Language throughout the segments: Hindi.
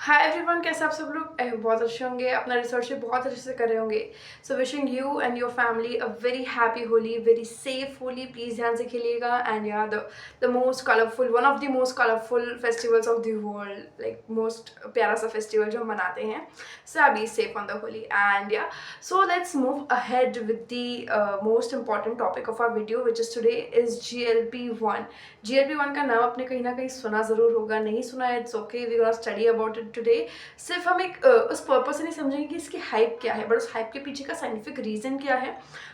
हाय एवरीवन, कैसे आप सब लोग बहुत अच्छे होंगे। अपना रिसर्च भी बहुत अच्छे से कर रहे होंगे। So wishing you and your family a very happy Holi, very safe Holi. Please ध्यान से खेलिएगा। And yeah the most colourful, one of the most colourful festivals of the world, like most प्यारा सा फेस्टिवल जो हम मनाते हैं। So be safe on the Holi and yeah so let's move ahead with the most important topic of our video which is today is GLP-1। GLP-1 का नाम आपने कहीं ना कहीं सुना ज़रूर होगा, नहीं सुना है it's okay, we gonna study about it today. सिर्फ हम एक उस पर्पस से नहीं समझेंगे कि इसकी हाइप क्या है, बट उस हाइप के पीछे का साइंटिफिक रीज़न क्या है,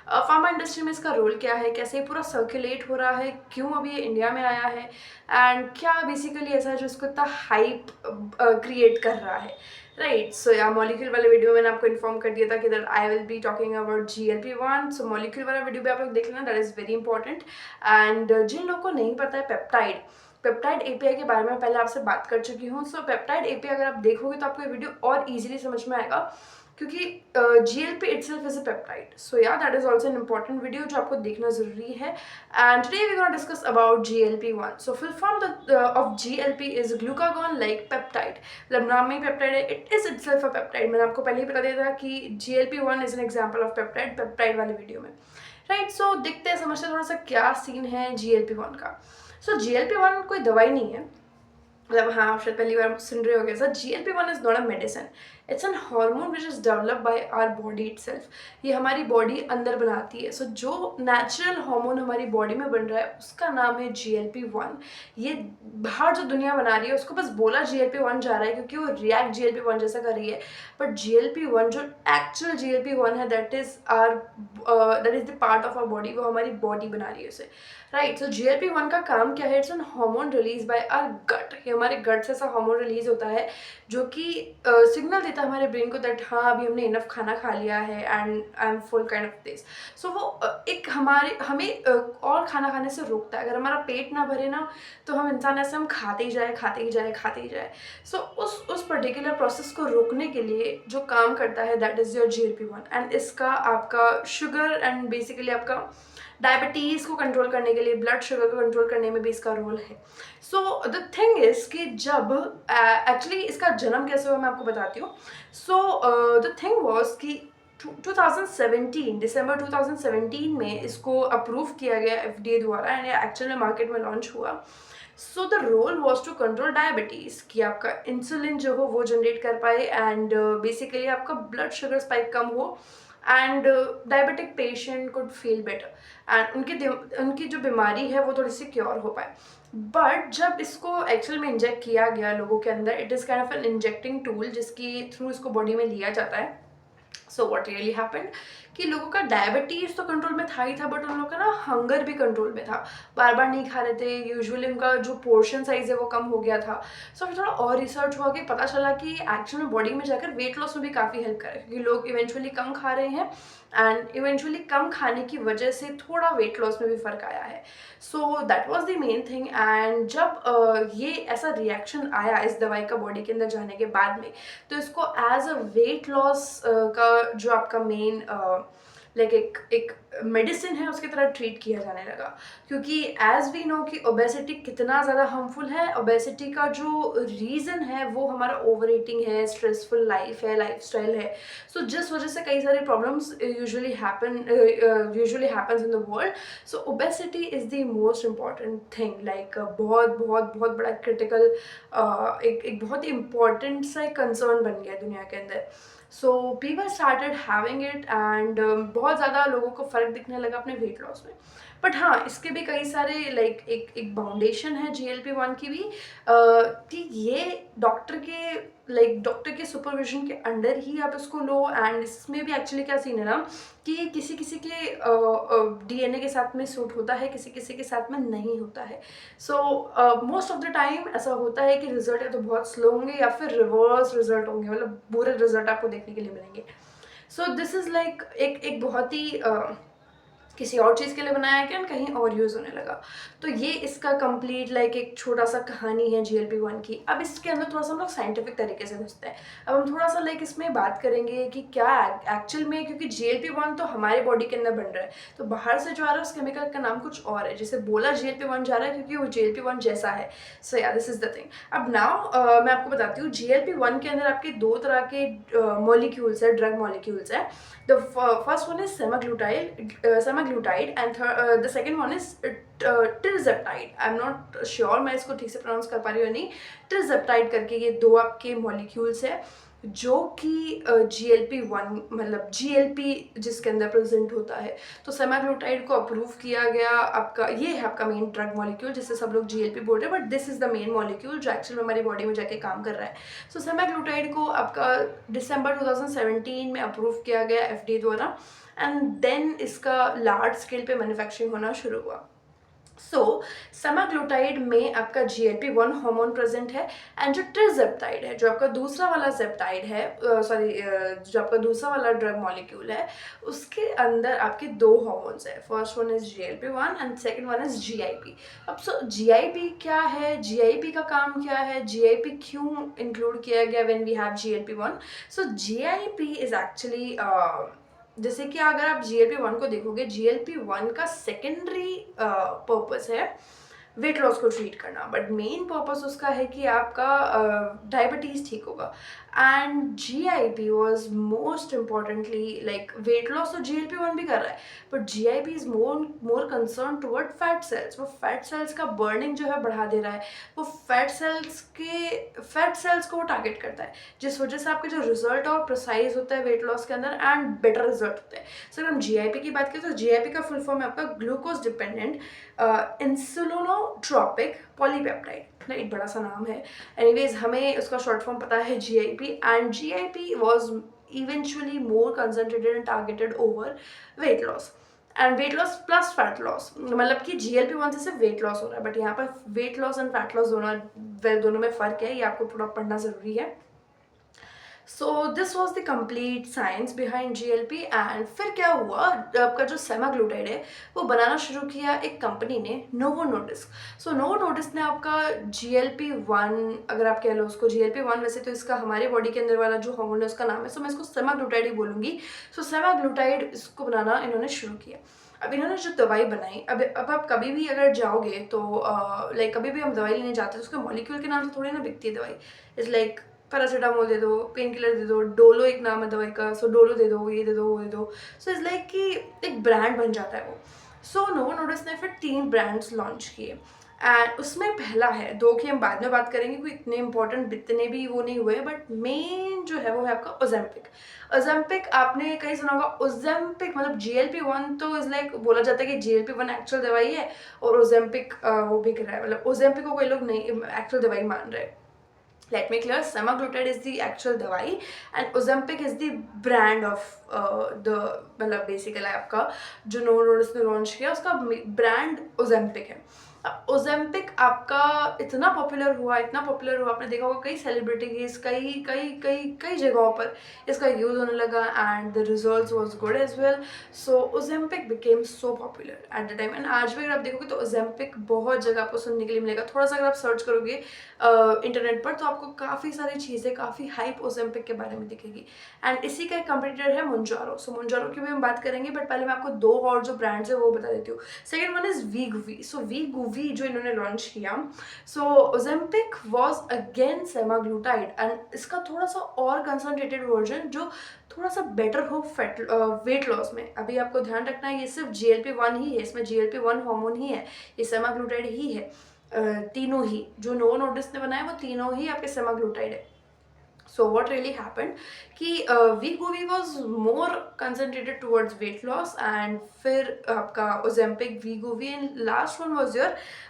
फार्मा इंडस्ट्री में इसका रोल क्या है, कैसे ये पूरा सर्कुलेट हो रहा है, क्यों अभी ये इंडिया में आया है, एंड क्या बेसिकली ऐसा है जो इसको इतना हाइप क्रिएट कर रहा है। राइट, सो या मॉलिक्यूल वाले वीडियो में मैंने आपको इन्फॉर्म कर दिया था कि that I will be talking about GLP-1। So molecule वाला वीडियो भी आप लोग देख लेना, that is very important. And जिन लोगों को नहीं पता है पेप्टाइड एपीआई के बारे में पहले आपसे बात कर चुकी हूँ। सो पेप्टाइड एपीआई अगर आप देखोगे तो आपको ये वीडियो और इजीली समझ में आएगा, क्योंकि GLP itself is a peptide. So yeah that is also an important video जो आपको देखना जरूरी है। And today we gonna discuss about GLP-1। So full form of GLP is glucagon like peptide. मतलब नाम में ही पेप्टाइड है, it is itself a peptide. मैंने आपको पहले ही बता दिया था कि GLP-1 is an example of peptide वाले वीडियो में। राइट, सो देखते हैं, समझते हैं थोड़ा सा क्या सीन है GLP-1 का। सो GLP-1 कोई दवाई नहीं है, मतलब हाँ आप शायद पहली बार सुन रहे होगे sir. GLP-1 is not a medicine, it's an hormone which is develop by our body itself. ये हमारी बॉडी अंदर बनाती है। सो जो नेचुरल हार्मोन हमारी बॉडी में बन रहा है उसका नाम है GLP-1। ये बाहर जो दुनिया बना रही है उसको बस बोला GLP-1 जा रहा है क्योंकि वो रिएक्ट GLP-1 जैसा कर रही है, बट GLP-1 जो एक्चुअल GLP-1 है that is the part of our body, वो हमारी बॉडी बना रही है उसे। राइट, सो GLP-1 का काम क्या है? It's an hormone release by our gut. ये हमारे गट से ऐसा हार्मोन रिलीज होता है जो कि सिग्नल देता है हमारे ब्रेन को दैट हाँ अभी हमने इनफ खाना खा लिया है and I am full kind of this. So वो एक हमें और खाना खाने से रोकता है। अगर हमारा पेट ना भरे ना तो हम इंसान ऐसे हम खाते ही जाए खाते ही जाए खाते ही जाए। सो उस पर्टिकुलर प्रोसेस को रोकने के लिए जो काम करता है that is your GLP-1। And इसका आपका शुगर एंड बेसिकली आपका डायबिटीज़ को कंट्रोल करने के लिए, ब्लड शुगर को कंट्रोल करने में भी इसका रोल है। सो द थिंग इज कि जब एक्चुअली इसका जन्म कैसे हुआ मैं आपको बताती हूँ। सो द थिंग वॉज कि 2017 दिसंबर 2017 में इसको अप्रूव किया गया FDA द्वारा एंड एक्चुअल में मार्केट में लॉन्च हुआ। So the role was to control diabetes, कि आपका इंसुलिन जो हो वो जनरेट कर पाए एंड बेसिकली आपका ब्लड शुगर स्पाइक कम हो and diabetic patient could feel better and उनकी जो बीमारी है वो थोड़ी सी क्योर हो पाए। बट जब इसको एक्चुअल में इंजेक्ट किया गया लोगों के अंदर, it is kind of an injecting tool जिसकी थ्रू इसको बॉडी में लिया जाता है। सो वॉट रियली हैपेंड कि लोगों का डायबिटीज़ तो कंट्रोल में था ही था, बट उन लोगों का ना हंगर भी कंट्रोल में था। बार बार नहीं खा रहे थे, यूजुअली उनका जो पोर्शन साइज है वो कम हो गया था। सो फिर थोड़ा और रिसर्च हुआ कि पता चला कि एक्चुअल में बॉडी में जाकर वेट लॉस में भी काफ़ी हेल्प करे, क्योंकि लोग इवेंचुअली कम खा रहे हैं एंड इवेंचुअली कम खाने की वजह से थोड़ा वेट लॉस में भी फ़र्क आया है। So that was the main thing. And जब ये ऐसा रिएक्शन आया इस दवाई का बॉडी के अंदर जाने के बाद में, तो इसको एज अ वेट लॉस का जो आपका मेन लाइक एक मेडिसिन है उसकी तरह ट्रीट किया जाने लगा। क्योंकि एज वी नो कि ओबेसिटी कितना ज़्यादा हार्मफुल है। ओबेसिटी का जो रीज़न है वो हमारा ओवर ईटिंग है, स्ट्रेसफुल लाइफ है, लाइफस्टाइल है। सो जिस वजह से कई सारे problems usually happens in the world. So obesity is the most important thing, like बहुत बहुत बहुत बड़ा क्रिटिकल एक बहुत ही इम्पॉर्टेंट सा एक कंसर्न बन गया दुनिया के अंदर। So people started having it and बहुत ज़्यादा लोगों को फ़र्क दिखने लगा अपने वेट लॉस में। बट हाँ, इसके भी कई सारे लाइक एक बाउंडेशन है GLP-1 की भी, कि ये डॉक्टर के सुपरविजन के अंडर ही आप इसको लो। एंड इसमें भी एक्चुअली क्या सीन है ना कि किसी किसी के DNA के साथ में सूट होता है, किसी किसी के साथ में नहीं होता है। So most of the time ऐसा होता है कि रिजल्ट या तो बहुत स्लो होंगे या फिर रिवर्स रिजल्ट होंगे, मतलब बुरे रिजल्ट आपको देखने के लिए मिलेंगे। सो दिस इज़ लाइक एक बहुत ही किसी और चीज़ के लिए बनाया गया, कहीं और यूज़ होने लगा। तो ये इसका कंप्लीट लाइक एक छोटा सा कहानी है GLP-1 की। अब इसके अंदर थोड़ा सा हम लोग साइंटिफिक तरीके से घुसते हैं। अब हम थोड़ा सा लाइक इसमें बात करेंगे कि क्या एक्चुअल में, क्योंकि GLP-1 तो हमारे बॉडी के अंदर बन रहा है, तो बाहर से जो आ रहा है उस केमिकल का नाम कुछ और है, जिसे बोला GLP-1 जा रहा है क्योंकि वो GLP-1 जैसा है। सो या दिस इज द थिंग। अब नाउ मैं आपको बताती हूँ, GLP-1 के अंदर आपके दो तरह के मॉलिक्यूल्स है, ड्रग मॉलिक्यूल्स है। The first one is semaglutide, and the second one is tirzepatide. I'm not sure मैं इसको ठीक से प्रोनाउंस कर पा रही हूँ या नहीं। tirzepatide करके ये दो आपके मॉलिक्यूल्स है जो कि GLP-1 मतलब GLP जिसके अंदर प्रेजेंट होता है। तो सेमाग्लूटाइड को अप्रूव किया गया, आपका ये है आपका मेन ड्रग मॉलिक्यूल जिससे सब लोग GLP बोल रहे हैं, but this is the main molecule जो एक्चुअल में हमारी बॉडी में जाके काम कर रहा है। सो सेमाग्लूटाइड को आपका दिसंबर 2017 में अप्रूव किया गया FDA द्वारा, एंड देन इसका लार्ज स्केल पे मैन्युफैक्चरिंग होना शुरू हुआ। सो सेमाग्लूटाइड में आपका GLP-1 हार्मोन प्रेजेंट है, एंड जो ट्रिजेप्टाइड है, जो आपका दूसरा वाला जेप्टाइड है, जो आपका दूसरा वाला ड्रग मॉलिक्यूल है, उसके अंदर आपके दो हार्मोन्स है। First one is GLP-1 and second one is GIP। अब सो GIP क्या है, GIP का काम क्या है, GIP क्यों इंक्लूड किया गया when we have GLP-1? So GIP is actually जैसे कि अगर आप GLP-1 को देखोगे, GLP-1 का सेकेंडरी पर्पस है वेट लॉस को ट्रीट करना, बट मेन पर्पस उसका है कि आपका डायबिटीज़ ठीक होगा। And GIP was most importantly like weight loss, तो GLP-1 भी कर रहा है, but GIP is more concern toward fat cells. वो फैट सेल्स का बर्निंग जो है बढ़ा दे रहा है, वो फैट सेल्स को वो टारगेट करता है, जिस वजह से आपके जो रिजल्ट और प्रिसाइज होता है वेट लॉस के अंदर एंड बेटर रिजल्ट होता है। सर हम GIP की बात करें तो GIP का फुल फॉर्म है आपका ग्लूकोज डिपेंडेंट इंसुलिनोट्रोपिक पॉलीपेप्टाइड। एक बड़ा सा नाम है, एनीवेज हमें उसका शॉर्ट फॉर्म पता है GIP, and GIP was eventually more concentrated and targeted over weight loss and weight loss plus fat loss. मतलब कि GLP-1 से सिर्फ वेट लॉस हो रहा है, बट यहाँ पर weight loss and fat loss दोनों में फ़र्क है, ये आपको थोड़ा पढ़ना ज़रूरी है। So this was the complete science behind GLP। And फिर क्या हुआ, आपका जो सेमाग्लूटाइड है वो बनाना शुरू किया एक कंपनी ने, नोवो नोर्डिस्क। सो नोवो नोर्डिस्क ने आपका GLP-1, अगर आप कह लो उसको GLP-1, वैसे तो इसका हमारे बॉडी के अंदर वाला जो हार्मोन है उसका नाम है, सो मैं इसको सेमाग्लूटाइड ही बोलूँगी। सो सेमाग्लूटाइड इसको बनाना इन्होंने शुरू किया। अब इन्होंने जो दवाई बनाई, अब आप कभी भी अगर जाओगे तो लाइक कभी भी हम दवाई लेने जाते हैं, उसके मॉलिक्यूल के नाम से थोड़ी ना बिकती है दवाई। इट्स लाइक पैरासीटामोल दे दो, पेन किलर दे दो, डोलो एक नाम है दवाई का, सो डोलो दे दो, ये दे दो, वो दे दो। सो इट्स लाइक कि एक ब्रांड बन जाता है वो। सो नोवो नोर्डिस्क ने फिर 3 ब्रांड्स लॉन्च किए, एंड उसमें पहला है, 2 की हम बाद में बात करेंगे, कोई इतने इंपॉर्टेंट इतने भी वो नहीं हुए, बट मेन जो है वो है आपका ओजेम्पिक। ओजेम्पिक आपने कहीं सुना होगा। ओजेम्पिक मतलब GLP-1 तो इज लाइक बोला जाता है कि GLP-1 एक्चुअल दवाई है और ओजेम्पिक वो बिक रहा है, मतलब ओजेम्पिक को कोई लोग नहीं एक्चुअल दवाई मान रहे हैं। Let me clear, semaglutide is the actual दवाई and Ozempic is the brand of the मतलब बेसिकली आपका जो नोवो नोर्डिस्क ने लॉन्च किया उसका ब्रांड Ozempic है। ओजेम्पिक आपका इतना पॉपुलर हुआ, आपने देखा होगा कई सेलिब्रिटीज कई जगहों पर इसका यूज़ होने लगा, and the results was good as well. So Ozempic became so popular at the time, and आज भी अगर आप देखोगे तो ओजेम्पिक बहुत जगह आपको सुनने के लिए मिलेगा। थोड़ा सा अगर आप सर्च करोगे इंटरनेट पर तो आपको काफ़ी सारी चीज़ें, काफ़ी हाइप ओजेम्पिक के बारे में दिखेगी। एंड इसी का एक कंपटीटर है मोंजारो। सो मोंजारो की भी हम बात करेंगे, बट पहले मैं आपको 2 और जो ब्रांड्स है वो बता देती हूँ। Second one is Wegovy. So Wegovy जो इन्होंने लॉन्च किया, so Ozempic was again semaglutide, and इसका थोड़ा सा और कंसनट्रेटेड वर्जन जो थोड़ा सा बेटर हो वेट लॉस में। अभी आपको ध्यान रखना है ये सिर्फ GLP-1 ही है, इसमें GLP-1 हार्मोन ही है, ये सेमाग्लूटाइड ही है। तीनों ही जो नोवो नोर्डिस्क ने बनाया वो तीनों ही आपके सेमाग्लूटाइड है। So what really happened कि Wegovy was more concentrated towards weight loss, and फिर आपका Ozempic, Wegovy, and last one was your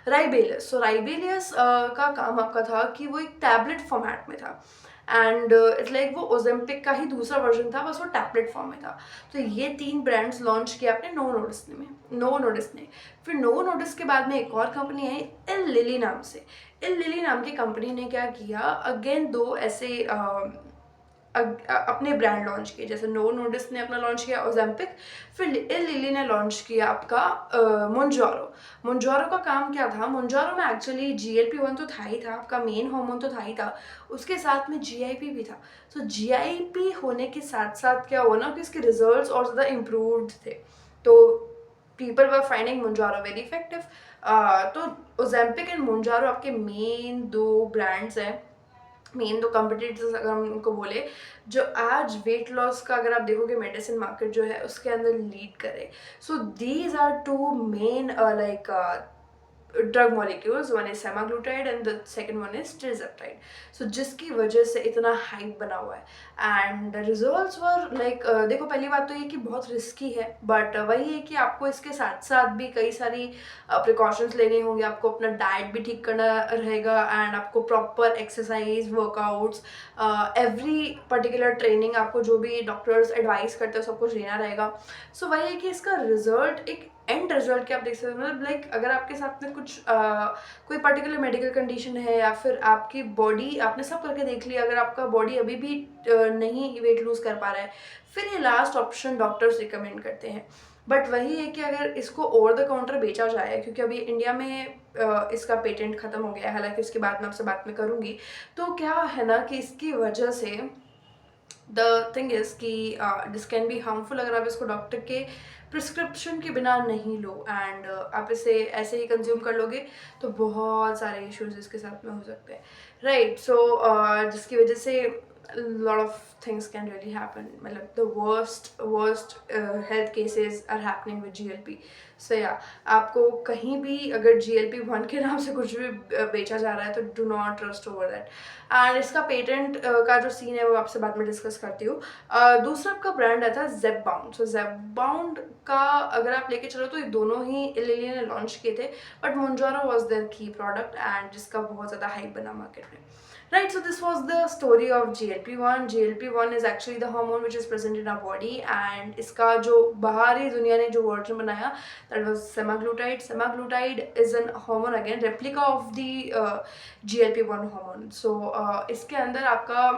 Rybelsus। So Rybelsus का काम आपका था कि वो एक टैबलेट फॉर्मेट में था, एंड इट्स लाइक वो ओजेम्पिक का ही दूसरा वर्जन था, बस वो टैबलेट फॉर्म में था। तो ये 3 ब्रांड्स लॉन्च किया आपने नोवो नोर्डिस्क ने। फिर नोवो नोर्डिस्क के बाद में एक और कंपनी आई एल लिली नाम से। एल लिली नाम की कंपनी ने क्या किया, अगेन 2 ऐसे अपने ब्रांड लॉन्च किए, जैसे नोवो नोर्डिस्क ने अपना लॉन्च किया ओजेम्पिक, फिर लिली ने लॉन्च किया आपका मोन्जोरो। मोन्जोरो का काम क्या था, मोन्जोरो में एक्चुअली GLP-1 तो था ही था, आपका मेन हार्मोन तो था ही था, उसके साथ में GIP भी था। तो GIP होने के साथ साथ क्या हुआ ना कि इसके रिजल्ट्स और ज़्यादा इम्प्रूव्ड थे, तो people were finding Mounjaro very effective. तो ओजेम्पिक एंड मोन्जोरो आपके मेन दो ब्रांड्स हैं, मेन दो कंपटीटर्स अगर हम उनको बोले, जो आज वेट लॉस का अगर आप देखोगे मेडिसिन मार्केट जो है उसके अंदर लीड करे। So these are two main like drug molecules, one is semaglutide and the second one is tirzepatide, so जिसकी वजह से इतना हाइप बना हुआ है एंड रिजल्ट्स वर लाइक, देखो पहली बात तो ये कि बहुत रिस्की है, बट वही है कि आपको इसके साथ साथ भी कई सारी प्रिकॉशंस लेने होंगे, आपको अपना डाइट भी ठीक करना रहेगा एंड आपको proper exercise workouts every particular training, आपको जो भी डॉक्टर्स एडवाइस करते हैं सब कुछ लेना रहेगा। सो वही है कि इसका रिजल्ट एक एंड रिजल्ट के आप देख सकते हो, मतलब लाइक अगर आपके साथ में कुछ कोई पर्टिकुलर मेडिकल कंडीशन है या फिर आपकी बॉडी, आपने सब करके देख लिया, अगर आपका बॉडी अभी भी नहीं वेट लूज कर पा रहा है, फिर ये लास्ट ऑप्शन डॉक्टर्स रिकमेंड करते हैं। बट वही है कि अगर इसको ओवर द काउंटर बेचा जाए, क्योंकि अभी इंडिया में इसका पेटेंट खत्म हो गया है, हालांकि उसके बाद मैं आपसे बात में करूँगी, तो क्या है ना कि इसकी वजह से द थिंग इज़ कि दिस कैन बी हार्मफुल अगर आप इसको डॉक्टर के प्रिस्क्रिप्शन के बिना नहीं लो एंड आप इसे ऐसे ही कंज्यूम कर लोगे तो बहुत सारे इश्यूज इसके साथ में हो सकते हैं, राइट। सो जिसकी वजह से lot of things can really happen, मतलब the worst health cases are happening with GLP। so yeah, आपको कहीं भी अगर GLP-1 के नाम से कुछ भी बेचा जा रहा है तो do not trust over that। And इसका पेटेंट का जो सीन है वो आपसे बाद में डिस्कस करती हूँ। दूसरा आपका ब्रांड आता है Zepbound। सो Zepbound का अगर आप लेके चलो तो ये दोनों ही लिली ने लॉन्च किए थे, बट मोन्जोरो वॉज देयर की प्रोडक्ट एंड जिसका बहुत ज़्यादा हाइप बना मार्केट में, right। So this was the story of GLP-1। GLP-1 is actually the hormone which is present in our body and इसका जो बाहरी दुनिया ने जो वर्जन बनाया that was semaglutide। Semaglutide is an hormone again replica of the GLP-1 hormone। so इसके अंदर आपका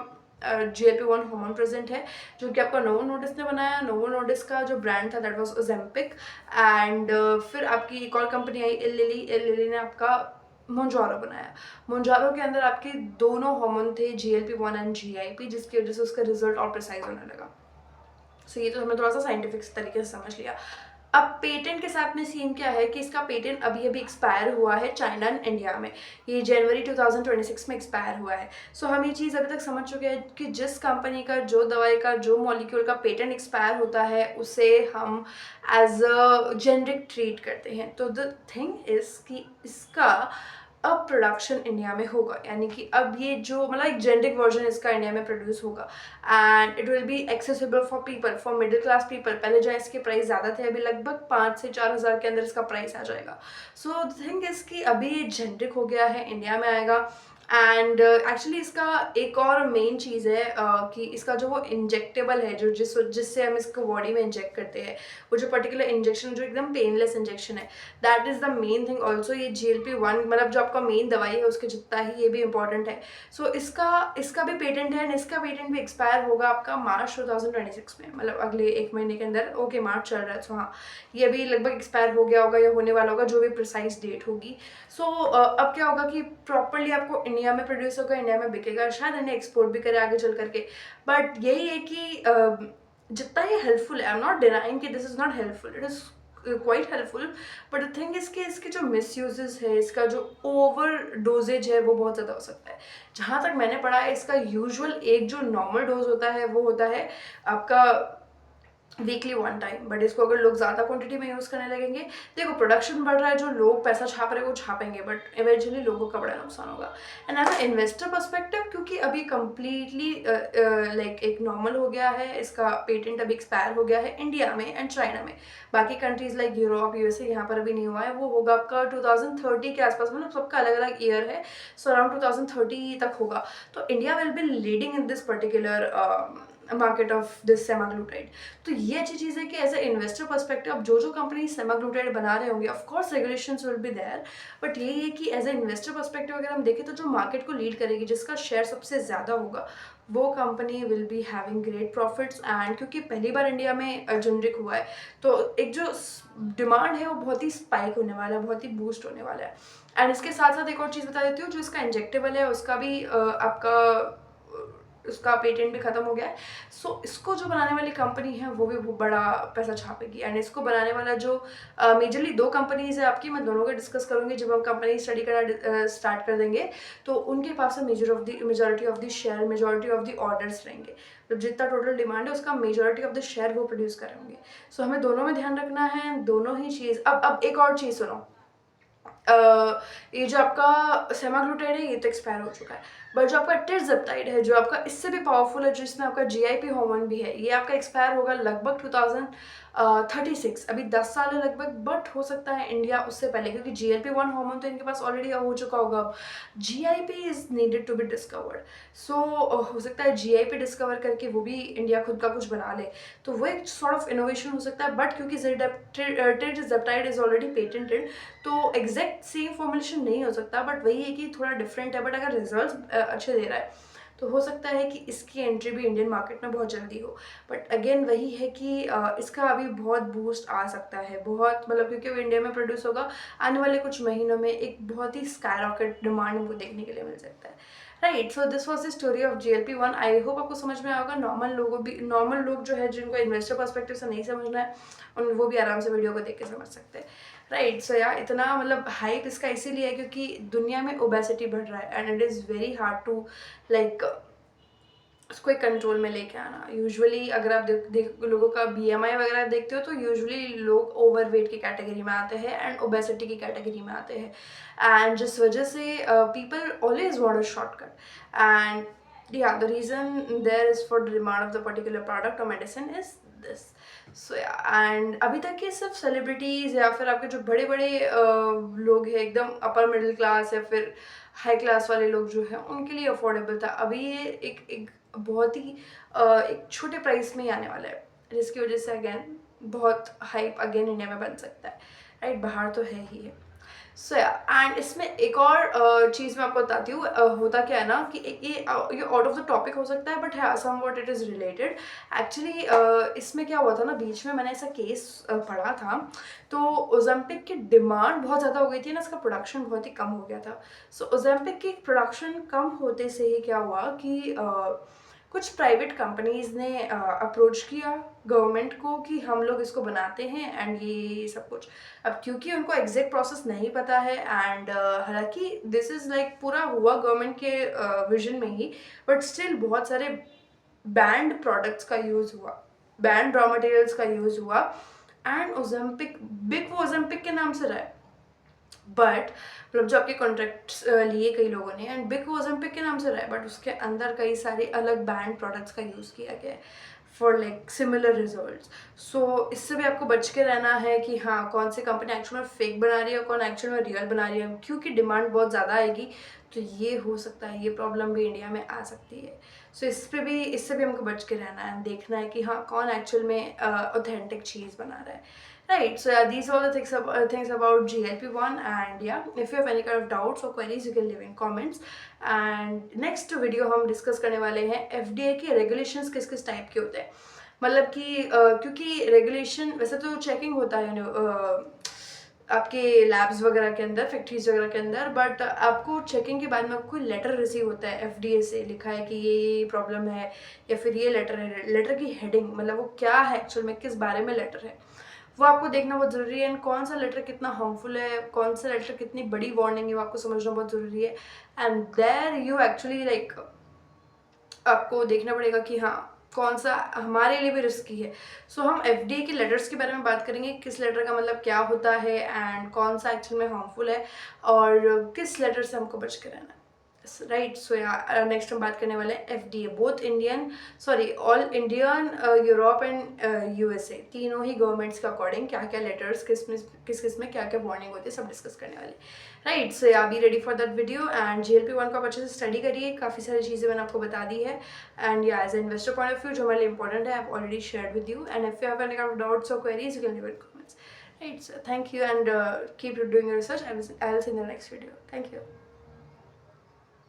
GLP-1 hormone प्रेजेंट है जो कि आपका नोवो नोर्डिस्क ने बनाया। नोवो नोर्डिस्क का जो ब्रांड था दैट वाज ओजेम्पिक एंड फिर आपकी एक और कंपनी आई लिली ने आपका मोन्जोरो बनाया। मोन्जोरो के अंदर आपके दोनों हार्मोन थे GLP-1 एंड GIP, जिसकी वजह से उसका रिजल्ट और प्रिसाइज होने लगा। सो ये तो हमने थोड़ा सा साइंटिफिक तरीके से समझ लिया। अब पेटेंट के साथ में सीन क्या है कि इसका पेटेंट अभी अभी एक्सपायर हुआ है चाइना एंड इंडिया में, ये जनवरी 2026 में एक्सपायर हुआ है। सो हम ये चीज़ अभी तक समझ चुके हैं कि जिस कंपनी का जो दवाई का जो मॉलिक्यूल का पेटेंट एक्सपायर होता है उसे हम एज अ जेनरिक ट्रीट करते हैं। तो द थिंग इज़ कि इसका अब प्रोडक्शन इंडिया में होगा, यानी कि अब ये जो मतलब एक जेनरिक वर्जन इसका इंडिया में प्रोड्यूस होगा and it will be accessible for people, for middle class people. पहले जहाँ इसके प्राइस ज़्यादा थे, अभी लगभग 5 से 4 हज़ार के अंदर इसका प्राइस आ जाएगा। सो द थिंग इज़ कि अभी ये जेनरिक हो गया है, इंडिया में आएगा एंड एक्चुअली इसका एक और मेन चीज़ है कि इसका जो वो इंजेक्टेबल है जो जिससे हम इसको बॉडी में इंजेक्ट करते हैं, वो जो पर्टिकुलर इंजेक्शन जो एकदम पेनलेस इंजेक्शन है, that is the main thing. Also ये GLP-1 मतलब जो आपका मेन दवाई है उसके जितना ही ये भी इंपॉर्टेंट है। सो इसका भी पेटेंट है एंड इसका पेटेंट भी एक्सपायर होगा आपका मार्च 2026 में, मतलब अगले 1 महीने के अंदर। ओके मार्च चल रहा है, सो हाँ ये अभी लगभग एक्सपायर हो गया होगा या होने वाला होगा, जो भी प्रिसाइज डेट होगी। सो अब क्या होगा कि प्रॉपरली आपको इंडिया में प्रोड्यूस होगा, इंडिया में बिकेगा, शायद इन्हें एक्सपोर्ट भी करे आगे चल करके। बट यही है कि जितना ये हेल्पफुल है, आई एम नॉट डिनाइंग कि this is not helpful, it is quite helpful, but the thing इसके इसके जो मिसयूजेस है, इसका जो ओवर डोजेज है वो बहुत ज़्यादा हो सकता है। जहाँ तक मैंने पढ़ा है इसका यूजुअल एक जो नॉर्मल डोज होता है वो होता है आपका वीकली 1 टाइम, बट इसको अगर लोग ज़्यादा क्वांटिटी में यूज़ करने लगेंगे, देखो प्रोडक्शन बढ़ रहा है, जो लोग पैसा छाप रहे हैं वो छापेंगे, बट इवेंचुअली लोगों का बड़ा नुकसान होगा। And as a investor perspective, क्योंकि अभी कम्प्लीटली लाइक एक नॉर्मल हो गया है, इसका पेटेंट अभी एक्सपायर हो गया है इंडिया में एंड चाइना में। बाकी कंट्रीज़ लाइक यूरोप USA यहाँ पर अभी नहीं हुआ है, वो होगा आपका 2030 के आसपास, मतलब सबका अलग अलग ईयर है। सो अराउंड 2030 तक होगा। तो India will be leading in this particular market of this semaglutide. तो ये अच्छी चीज़ है कि एज ए इन्वेस्टर पर्सपेक्टिव अब जो कंपनी सेमाग्लूटाइड बना रहे होंगे, of course regulations will be there, but यही है कि एज ए इन्वेस्टर पर्सपेक्टिव अगर हम देखें तो जो मार्केट को लीड करेगी, जिसका शेयर सबसे ज़्यादा होगा, वो company will be having great profits. And क्योंकि पहली बार इंडिया में जेनरिक हुआ है, तो एक जो डिमांड है वो बहुत ही स्पाइक होने वाला है, बहुत ही बूस्ट होने वाला है। एंड इसके साथ साथ एक और चीज़ बता देती हूँ, जो इसका इंजेक्टेबल है उसका भी उसका पेटेंट भी खत्म हो गया है। सो इसको जो बनाने वाली कंपनी है वो भी बहुत बड़ा पैसा छापेगी। एंड इसको बनाने वाला जो मेजरली 2 कंपनीज है आपकी, मैं दोनों का डिस्कस करूंगी जब हम कंपनी स्टडी करना स्टार्ट कर देंगे। तो उनके पास majority of the share, majority of the orders रहेंगे। तो जितना टोटल डिमांड है उसका मेजोरिटी ऑफ द शेयर वो प्रोड्यूस करेंगे। सो हमें दोनों में ध्यान रखना है, दोनों ही चीज़। अब एक और चीज़ सुनो, ये जो आपका सेमाग्लूटाइड है ये तो एक्सपायर हो चुका है, बट जो आपका टिर्ज़ेप्टाइड है, जो आपका इससे भी पावरफुल है, जिसमें आपका जीआईपी हार्मोन भी है, ये आपका एक्सपायर होगा लगभग 2036, अभी 10 साल है लगभग। बट हो सकता है इंडिया उससे पहले, क्योंकि GLP-1 हार्मोन तो इनके पास ऑलरेडी हो चुका होगा। अब GIP is needed to be discovered. So हो सकता है GIP डिस्कवर करके वो भी इंडिया खुद का कुछ बना ले, तो वो एक सॉर्ट ऑफ इनोवेशन हो सकता है। बट क्योंकि टिर्ज़ेप्टाइड इज ऑलरेडी पेटेंटेड, तो एग्जैक्ट सेम फॉर्मुलेशन नहीं हो सकता, बट वही है कि थोड़ा डिफरेंट है। बट अगर रिजल्ट अच्छे दे रहा है तो हो सकता है कि इसकी एंट्री भी इंडियन मार्केट में बहुत जल्दी हो। बट अगेन वही है कि इसका अभी बहुत बूस्ट आ सकता है, बहुत, मतलब क्योंकि वो इंडिया में प्रोड्यूस होगा, आने वाले कुछ महीनों में एक बहुत ही स्काई रॉकेट डिमांड हमको देखने के लिए मिल सकता है। Right, so this was the story of GLP-1। I hope आपको समझ में आएगा। नॉर्मल लोग जो है, जिनको इन्वेस्टर पर्सपेक्टिव से नहीं समझना है, उन वो भी आराम से वीडियो को देख के समझ सकते हैं। राइट, सो यार इतना मतलब हाइप इसका इसीलिए है क्योंकि दुनिया में ओबेसिटी बढ़ रहा है, and it is very hard to like उसको एक कंट्रोल में लेके आना। यूजुअली अगर आप लोगों का BMI वगैरह देखते हो, तो यूजुअली लोग ओवरवेट की कैटेगरी में आते हैं एंड ओबेसिटी की कैटेगरी में आते हैं। एंड जिस वजह से people always want a shortcut. And yeah the reason there is for the demand of the particular product और medicine is this. So and अभी तक के सिर्फ सेलिब्रिटीज़ या फिर आपके जो बड़े बड़े लोग हैं, एकदम अपर मिडिल क्लास या फिर हाई क्लास वाले लोग जो हैं, उनके लिए अफोर्डेबल था। अभी ये एक बहुत ही एक छोटे प्राइस में ही आने वाला है, जिसकी वजह से अगेन बहुत हाइप अगेन इंडिया में बन सकता है। राइट, बाहर तो है ही है। सो या एंड इसमें एक और चीज़ मैं आपको बताती हूँ। होता क्या है ना कि ये आउट ऑफ द टॉपिक हो सकता है, बट है somewhat it is related. Actually इसमें क्या हुआ था ना, बीच में मैंने ऐसा केस पढ़ा था। तो ओज़ेम्पिक की डिमांड बहुत ज़्यादा हो गई थी ना, इसका प्रोडक्शन बहुत ही कम हो गया था। सो ओज़ेम्पिक की प्रोडक्शन कम होते से ही क्या हुआ कि कुछ प्राइवेट कंपनीज़ ने अप्रोच किया गवर्नमेंट को कि हम लोग इसको बनाते हैं एंड ये सब कुछ। अब क्योंकि उनको एग्जैक्ट प्रोसेस नहीं पता है, एंड हालांकि दिस इज़ लाइक पूरा हुआ गवर्नमेंट के विजन में ही, बट स्टिल बहुत सारे बैंड प्रोडक्ट्स का यूज़ हुआ, बैंड रॉ मटेरियल्स का यूज़ हुआ। एंड ओज़ेम्पिक बिग वो ओज़ेम्पिक के नाम से रहा है, बट मतलब जो आपके कॉन्ट्रैक्ट्स लिए कई लोगों ने, एंड बिग ओज़ेम्पिक के नाम से रहा है, बट उसके अंदर कई सारे अलग बैंड प्रोडक्ट्स का यूज़ किया गया है फॉर लाइक सिमिलर रिजल्ट्स। सो इससे भी आपको बच के रहना है कि हाँ, कौन सी कंपनी एक्चुअल में फेक बना रही है और कौन एक्चुअल में रियल बना रही है, क्योंकि डिमांड बहुत ज़्यादा आएगी। तो ये हो सकता है, ये प्रॉब्लम भी इंडिया में आ सकती है। सो इससे भी हमको बच के रहना है, देखना है कि हाँ, कौन एक्चुअल में ऑथेंटिक चीज़ बना रहा है। Right, so yeah, these are all the things about GLP-1, and yeah, if you have any kind of doubts or queries, you can leave in comments. And next video हम डिस्कस करने वाले हैं FDA के रेगुलेशंस किस किस टाइप के होते हैं। मतलब कि क्योंकि रेगुलेशन वैसे तो चेकिंग होता है आपके लैब्स वगैरह के अंदर, फैक्ट्रीज वगैरह के अंदर, बट आपको चेकिंग के बाद में आपको लेटर रिसीव होता है FDA से, लिखा है कि ये प्रॉब्लम है, या फिर ये लेटर की हेडिंग, मतलब वो क्या है एक्चुअल में, किस बारे में लेटर है, वो आपको देखना बहुत ज़रूरी है। एंड कौन सा लेटर कितना हार्मफुल है, कौन सा लेटर कितनी बड़ी वार्निंग है, वो आपको समझना बहुत ज़रूरी है। And there you actually like आपको देखना पड़ेगा कि हाँ, कौन सा हमारे लिए भी रिस्की है। सो हम FDA के लेटर्स के बारे में बात करेंगे, किस लेटर का मतलब क्या होता है, एंड कौन सा एक्चुअल में हार्मफुल है, और किस लेटर से हमको बच के रहना है। राइट। सो या नेक्स्ट हम बात करने वाले हैं FDA, both Indian, sorry all Indian, Europe and USA, तीनों ही गवर्नमेंट्स के अकॉर्डिंग क्या क्या लेटर्स किस में क्या क्या वार्निंग होती है, सब डिस्कस करने वाले। राइट। सो या be ready for that video, and GLP-1 को आप अच्छे से स्टडी करिए, काफ़ी सारी चीज़ें मैंने आपको बता दी है। And yeah as a investor point of view जो हमारे लिए इंपॉर्टेंट है, I have already shared with you, and if you have any kind of doubts और queries you can leave it comments. Right, so thank you, and keep doing your research. I will see you in the next video. Thank you.